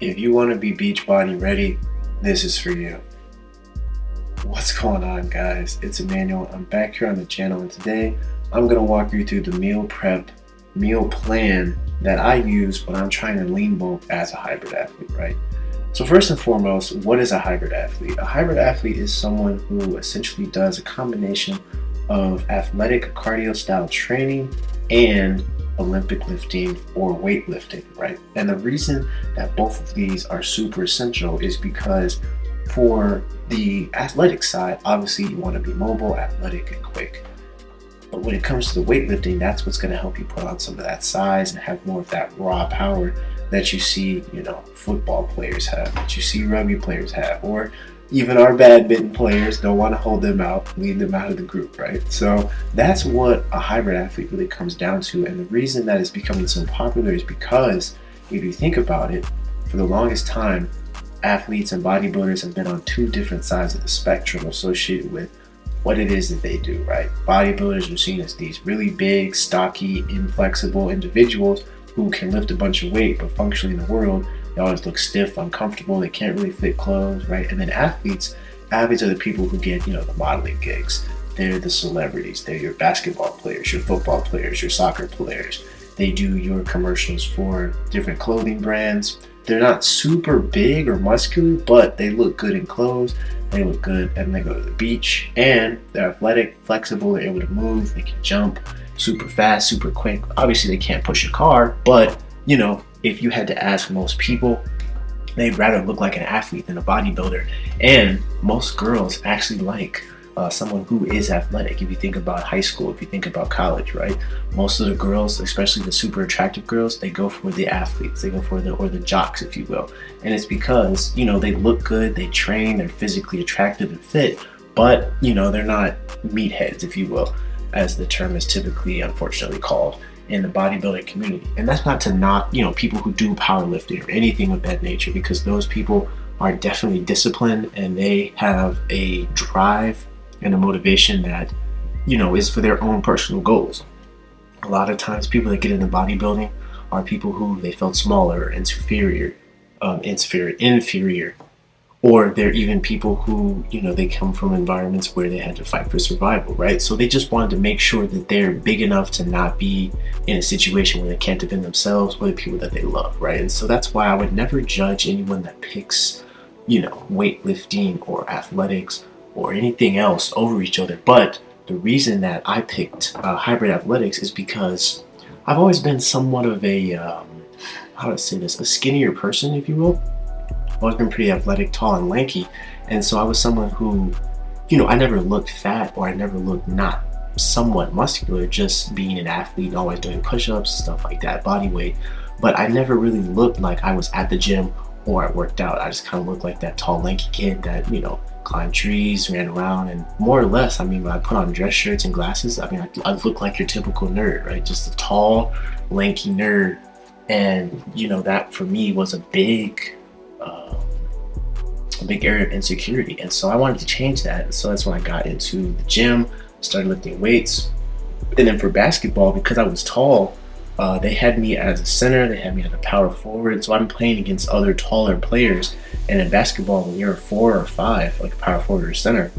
If you want to be beach body ready, this is for you. What's going on, guys? It's Emmanuel. I'm back here on the channel, and today I'm going to walk you through the meal plan that I use when I'm trying to lean bulk as a hybrid athlete, right? So first and foremost, what is a hybrid athlete? A hybrid athlete is someone who essentially does a combination of athletic cardio style training and Olympic lifting or weightlifting, right? And the reason that both of these are super essential is because for the athletic side, obviously you want to be mobile, athletic, and quick. But when it comes to the weightlifting, that's what's going to help you put on some of that size and have more of that raw power that you see, football players have, that you see rugby players have, or even our badminton players don't want to hold them out, leave them out of the group, right? So that's what a hybrid athlete really comes down to. And the reason that it's becoming so popular is because if you think about it, for the longest time, athletes and bodybuilders have been on two different sides of the spectrum associated with what it is that they do, right? Bodybuilders are seen as these really big, stocky, inflexible individuals who can lift a bunch of weight, but functionally in the world, they always look stiff, uncomfortable, they can't really fit clothes, right? And then athletes are the people who get, the modeling gigs. They're the celebrities. They're your basketball players, your football players, your soccer players. They do your commercials for different clothing brands. They're not super big or muscular, but they look good in clothes. They look good and they go to the beach, and they're athletic, flexible, they're able to move, they can jump super fast, super quick. Obviously they can't push a car, but if you had to ask most people, they'd rather look like an athlete than a bodybuilder. And most girls actually like someone who is athletic. If you think about high school, if you think about college, right? Most of the girls, especially the super attractive girls, they go for the athletes. They go for the jocks, if you will. And it's because, they look good, they train, they're physically attractive and fit, but, they're not meatheads, if you will, as the term is typically, unfortunately, called in the bodybuilding community. And that's not to knock, people who do powerlifting or anything of that nature, because those people are definitely disciplined and they have a drive and a motivation that, is for their own personal goals. A lot of times people that get into bodybuilding are people who they felt smaller, inferior, or they're even people who, they come from environments where they had to fight for survival, right? So they just wanted to make sure that they're big enough to not be in a situation where they can't defend themselves or the people that they love, right? And so that's why I would never judge anyone that picks, weightlifting or athletics or anything else over each other. But the reason that I picked hybrid athletics is because I've always been somewhat of a, how to say this, a skinnier person, if you will. I've always been pretty athletic, tall, and lanky. And so I was someone who, I never looked fat or I never looked not somewhat muscular, just being an athlete and always doing push-ups, stuff like that, body weight. But I never really looked like I was at the gym or I worked out. I just kind of looked like that tall, lanky kid that, climbed trees, ran around, and more or less, when I put on dress shirts and glasses, I look like your typical nerd, right? Just a tall, lanky nerd. And, that for me was a big area of insecurity, and so I wanted to change that. So that's when I got into the gym, started lifting weights. And then for basketball, because I was tall, they had me as a center, they had me as a power forward, so I'm playing against other taller players. And in basketball, when you're 4 or 5, like a power forward or center,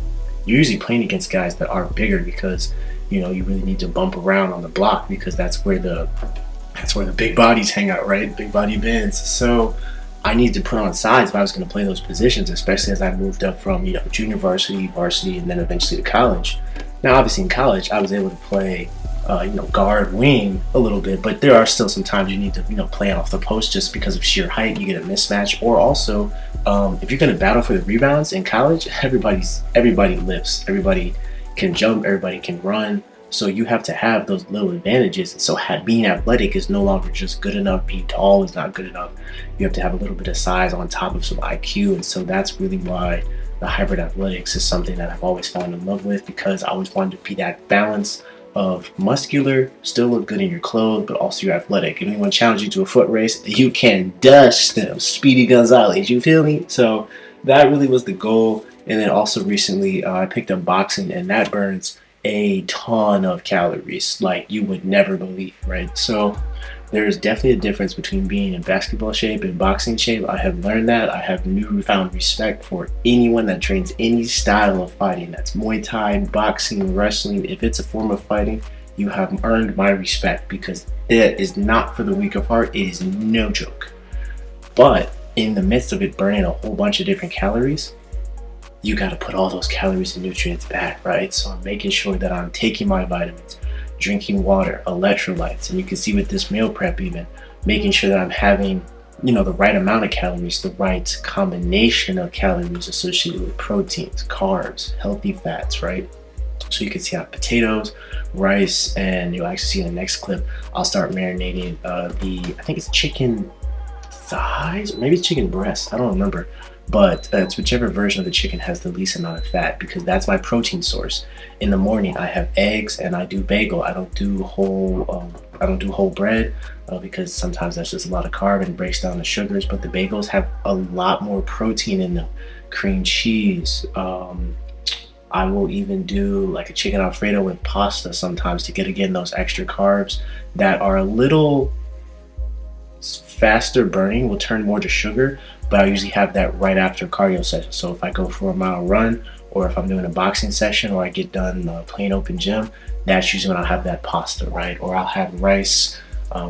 you're usually playing against guys that are bigger, because you really need to bump around on the block, because that's where the big bodies hang out, right? Big body bends. So I needed to put on size if I was going to play those positions, especially as I moved up from, junior varsity, and then eventually to college. Now, obviously in college, I was able to play, guard, wing a little bit, but there are still some times you need to, play off the post just because of sheer height. You get a mismatch, or also, if you're going to battle for the rebounds in college, everybody lifts, everybody can jump, everybody can run. So you have to have those little advantages. And so being athletic is no longer just good enough. Being tall is not good enough. You have to have a little bit of size on top of some IQ. And so that's really why the hybrid athletics is something that I've always fallen in love with, because I always wanted to be that balance of muscular, still look good in your clothes, but also you're athletic. If anyone challenges you to a foot race, you can dust them. Speedy Gonzalez, you feel me? So that really was the goal. And then also recently I picked up boxing, and that burns a ton of calories like you would never believe, right? So There's definitely a difference between being in basketball shape and boxing shape. I have learned that. I have newfound respect for anyone that trains any style of fighting. That's Muay Thai, boxing, wrestling. If it's a form of fighting, you have earned my respect because it is not for the weak of heart. It is no joke. But in the midst of it burning a whole bunch of different calories, you got to put all those calories and nutrients back, right? So I'm making sure that I'm taking my vitamins, drinking water, electrolytes, and you can see with this meal prep even, making sure that I'm having, the right amount of calories, the right combination of calories associated with proteins, carbs, healthy fats, right? So you can see I have potatoes, rice, and you'll actually see in the next clip, I'll start marinating I think it's chicken thighs, or maybe it's chicken breast, I don't remember. But it's whichever version of the chicken has the least amount of fat, because that's my protein source. In the morning, I have eggs and I do bagel. I don't do whole bread because sometimes that's just a lot of carb and breaks down the sugars. But the bagels have a lot more protein in them. Cream cheese. I will even do like a chicken Alfredo with pasta sometimes to get again those extra carbs that are a little faster burning, will turn more to sugar, but I usually have that right after cardio session. So if I go for a mile run, or if I'm doing a boxing session, or I get done playing open gym, that's usually when I'll have that pasta, right? Or I'll have rice,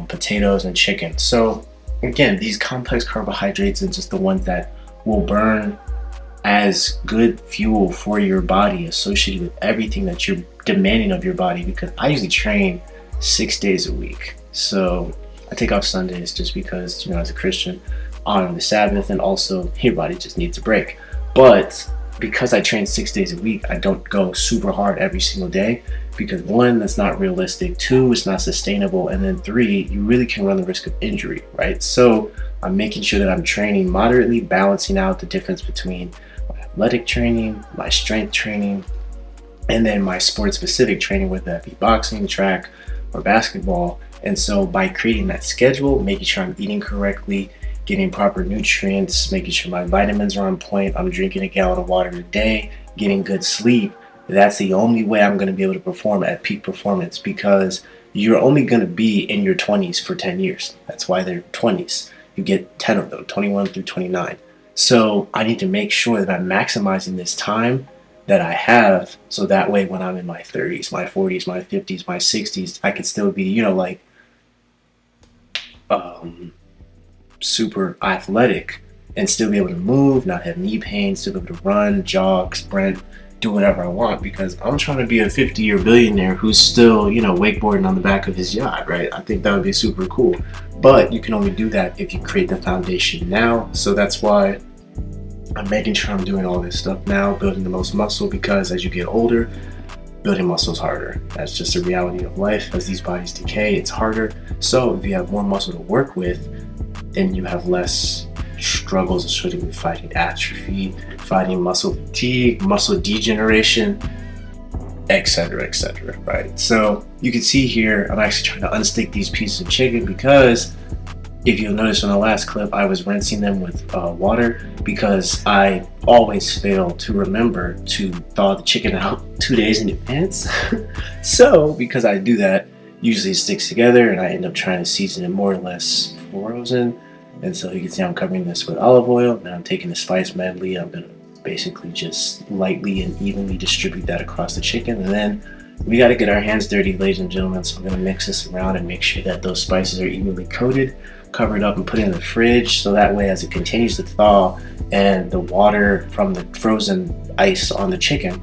potatoes, and chicken. So again, these complex carbohydrates are just the ones that will burn as good fuel for your body, associated with everything that you're demanding of your body, because I usually train 6 days a week. So I take off Sundays just because, as a Christian, honor the Sabbath, and also your body just needs a break. But because I train 6 days a week, I don't go super hard every single day, because one, that's not realistic, two, it's not sustainable, and then three, you really can run the risk of injury, right? So I'm making sure that I'm training moderately, balancing out the difference between my athletic training, my strength training, and then my sport specific training, whether that be boxing, track, or basketball. And so by creating that schedule, making sure I'm eating correctly, getting proper nutrients, making sure my vitamins are on point, I'm drinking a gallon of water a day, getting good sleep, that's the only way I'm going to be able to perform at peak performance, because you're only going to be in your 20s for 10 years. That's why they're 20s. You get 10 of them, 21 through 29. So I need to make sure that I'm maximizing this time that I have, so that way when I'm in my 30s, my 40s, my 50s, my 60s, I could still be, super athletic and still be able to move, not have knee pain, still be able to run, jog, sprint, do whatever I want, because I'm trying to be a 50-year billionaire who's still, wakeboarding on the back of his yacht, right? I think that would be super cool. But you can only do that if you create the foundation now. So that's why I'm making sure I'm doing all this stuff now, building the most muscle, because as you get older, building muscle is harder. That's just the reality of life. As these bodies decay, it's harder. So if you have more muscle to work with, then you have less struggles associated with fighting atrophy, fighting muscle fatigue, muscle degeneration, etc., right? So you can see here, I'm actually trying to unstick these pieces of chicken, because if you'll notice in the last clip, I was rinsing them with water, because I always fail to remember to thaw the chicken out 2 days in advance. So because I do that, usually it sticks together, and I end up trying to season it more or less frozen. And so you can see I'm covering this with olive oil, and I'm taking the spice medley. I'm gonna basically just lightly and evenly distribute that across the chicken, and then we got to get our hands dirty, ladies and gentlemen. So I'm gonna mix this around and make sure that those spices are evenly coated, covered up, and put it in the fridge, so that way as it continues to thaw and the water from the frozen ice on the chicken,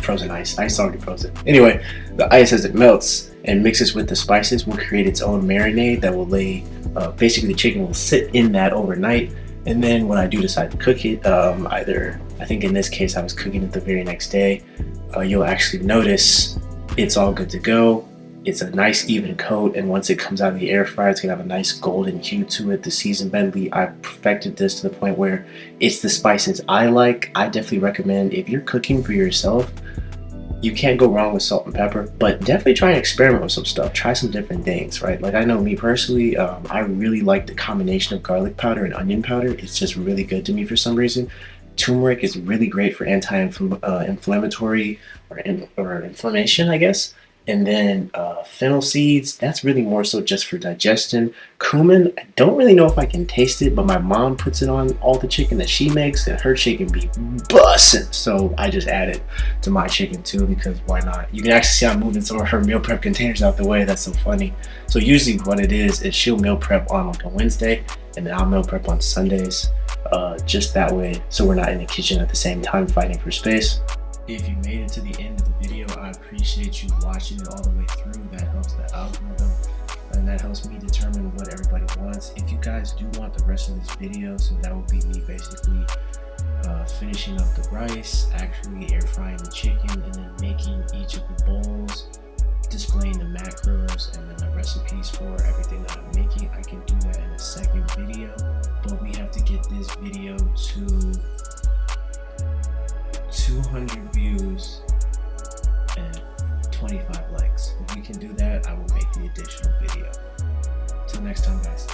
ice already frozen. Anyway, the ice, as it melts and mixes with the spices, will create its own marinade that will basically the chicken will sit in that overnight. And then when I do decide to cook it, I think in this case I was cooking it the very next day, you'll actually notice it's all good to go. It's a nice even coat, and once it comes out of the air fryer, it's gonna have a nice golden hue to it. The seasoned medley, I've perfected this to the point where it's the spices I like. I definitely recommend, if you're cooking for yourself, you can't go wrong with salt and pepper, but definitely try and experiment with some stuff. Try some different things, right? Like I know me personally, I really like the combination of garlic powder and onion powder. It's just really good to me for some reason. Turmeric is really great for anti-inflammatory or inflammation, I guess. And then fennel seeds, that's really more so just for digestion. Cumin, I don't really know if I can taste it, but my mom puts it on all the chicken that she makes, and her chicken be bussin'. So I just add it to my chicken too, because why not? You can actually see I'm moving some of her meal prep containers out the way. That's so funny. So usually what it is she'll meal prep on like a Wednesday, and then I'll meal prep on Sundays. Just that way, so we're not in the kitchen at the same time fighting for space. If you made it to the end of the video, I appreciate you watching it all the way through. That helps the algorithm, and that helps me determine what everybody wants. If you guys do want the rest of this video, so that would be me basically finishing up the rice, actually air frying the chicken, and then making each of the bowls, displaying the macros, and then the recipes for everything that I'm making. I can do that in a second video, but we have to get this video to 200 views and 25 likes. If we can do that, I will make the additional video. Till next time, guys.